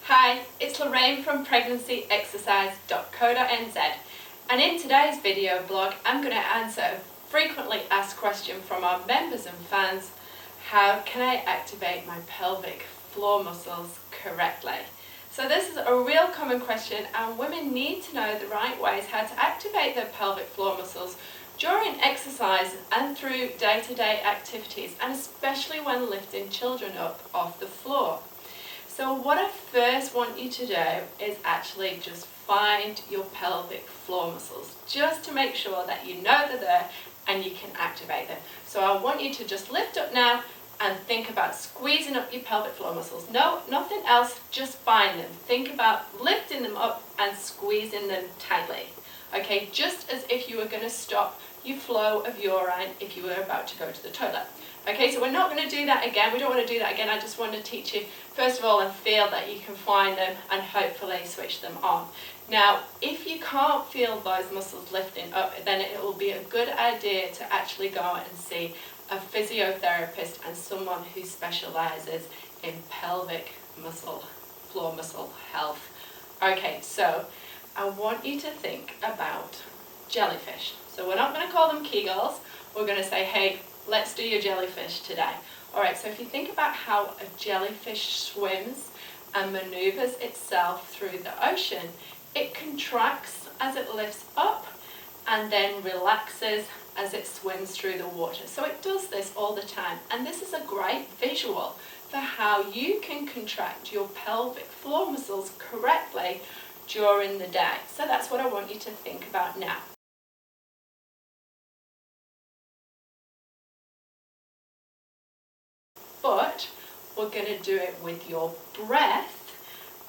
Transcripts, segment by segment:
Hi, it's Lorraine from pregnancyexercise.co.nz, and in today's video blog I'm going to answer a frequently asked question from our members and fans: how can I activate my pelvic floor muscles correctly? So this is a real common question, and women need to know the right ways how to activate their pelvic floor muscles during exercise and through day-to-day activities, and especially when lifting children up off the floor. So what I first want you to do is actually just find your pelvic floor muscles, just to make sure that you know they're there and you can activate them. So I want you to just lift up now and think about squeezing up your pelvic floor muscles. No, nothing else, just find them. Think about lifting them up and squeezing them tightly. Okay, just as if you were going to stop your flow of urine if you were about to go to the toilet. Okay, so we're not going to do that again. We don't want to do that again. I just want to teach you, first of all, and feel that you can find them and hopefully switch them on. Now, if you can't feel those muscles lifting up, then it will be a good idea to actually go and see a physiotherapist and someone who specializes in pelvic muscle, floor muscle health. Okay, so I want you to think about jellyfish. So we're not going to call them Kegels. We're going to say, hey, let's do your jellyfish today. Alright, so if you think about how a jellyfish swims and maneuvers itself through the ocean, it contracts as it lifts up and then relaxes as it swims through the water. So it does this all the time, and this is a great visual for how you can contract your pelvic floor muscles correctly during the day. So that's what I want you to think about now. But we're going to do it with your breath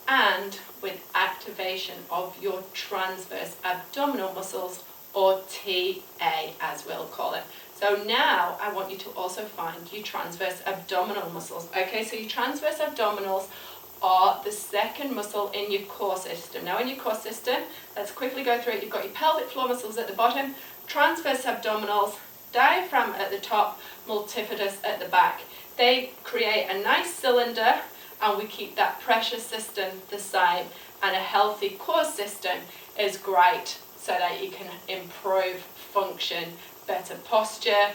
and with activation of your transverse abdominal muscles, or TA as we'll call it. So now I want you to also find your transverse abdominal muscles. Okay, so your transverse abdominals are the second muscle in your core system. Now in your core system, let's quickly go through it. You've got your pelvic floor muscles at the bottom, transverse abdominals, diaphragm at the top, multifidus at the back. They create a nice cylinder, and we keep that pressure system the same, and a healthy core system is great so that you can improve function, better posture,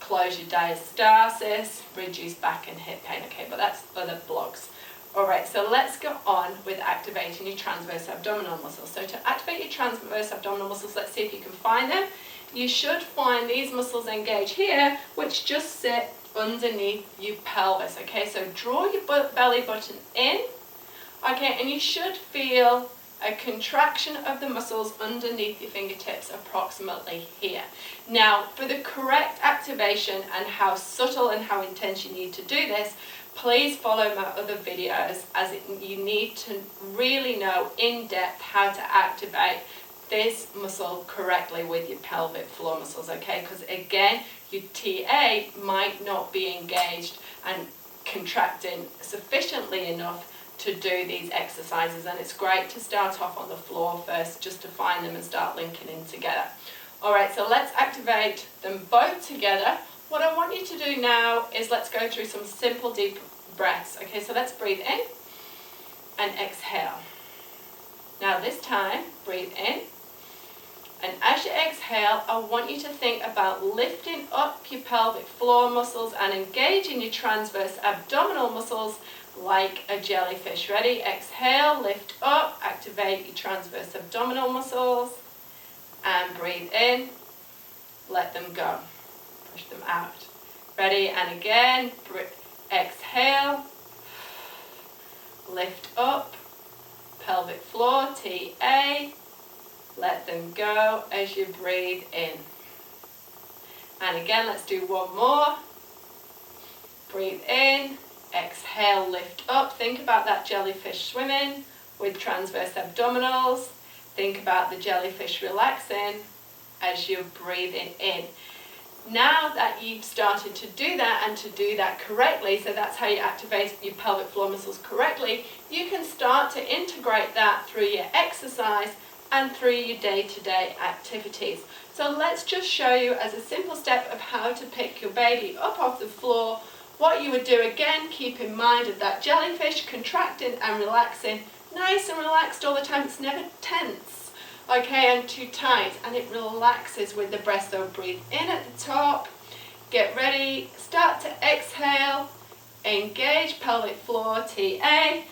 close your diastasis, reduce back and hip pain. Okay, but that's other blogs. Alright, so let's go on with activating your transverse abdominal muscles. So to activate your transverse abdominal muscles, let's see if you can find them. You should find these muscles engaged here, which just sit underneath your pelvis. Okay, so draw your belly button in, okay, and you should feel a contraction of the muscles underneath your fingertips, approximately here. Now, for the correct activation and how subtle and how intense you need to do this, please follow my other videos, as you need to really know in depth how to activate this muscle correctly with your pelvic floor muscles, okay? Because again, your TA might not be engaged and contracting sufficiently enough to do these exercises, and it's great to start off on the floor first just to find them and start linking in together. Alright, so let's activate them both together. What I want you to do now is let's go through some simple deep breaths. Okay, so let's breathe in and exhale. Now this time, breathe in. And as you exhale, I want you to think about lifting up your pelvic floor muscles and engaging your transverse abdominal muscles like a jellyfish. Ready? Exhale, lift up, activate your transverse abdominal muscles, and breathe in, let them go, push them out. Ready? And again, exhale, lift up, pelvic floor, TA, let them go as you breathe in. And again, let's do one more. Breathe in, exhale, lift up. Think about that jellyfish swimming with transverse abdominals. Think about the jellyfish relaxing as you're breathing in. Now that you've started to do that and to do that correctly, so that's how you activate your pelvic floor muscles correctly, you can start to integrate that through your exercise and through your day-to-day activities. So let's just show you as a simple step of how to pick your baby up off the floor what you would do again, keep in mind of that jellyfish contracting and relaxing, nice and relaxed all the time. It's never tense, okay, and too tight, and it relaxes with the breath. So breathe in at the top, get ready, start to exhale, engage pelvic floor, TA,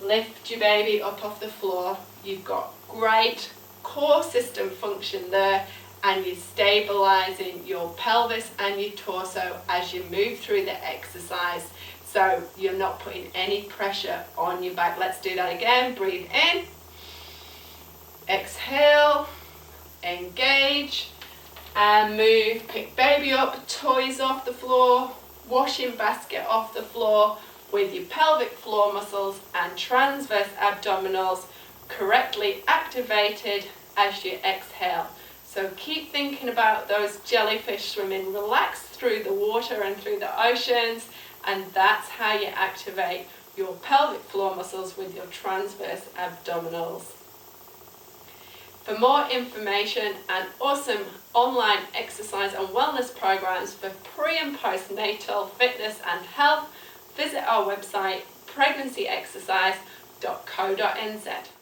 lift your baby up off the floor. You've got great core system function there, and you're stabilizing your pelvis and your torso as you move through the exercise. So you're not putting any pressure on your back. Let's do that again. Breathe in, exhale, engage, and move. Pick baby up, toys off the floor, washing basket off the floor with your pelvic floor muscles and transverse abdominals correctly activated as you exhale. So keep thinking about those jellyfish swimming, relax through the water and through the oceans, and that's how you activate your pelvic floor muscles with your transverse abdominals. For more information and awesome online exercise and wellness programs for pre and postnatal fitness and health, visit our website pregnancyexercise.co.nz.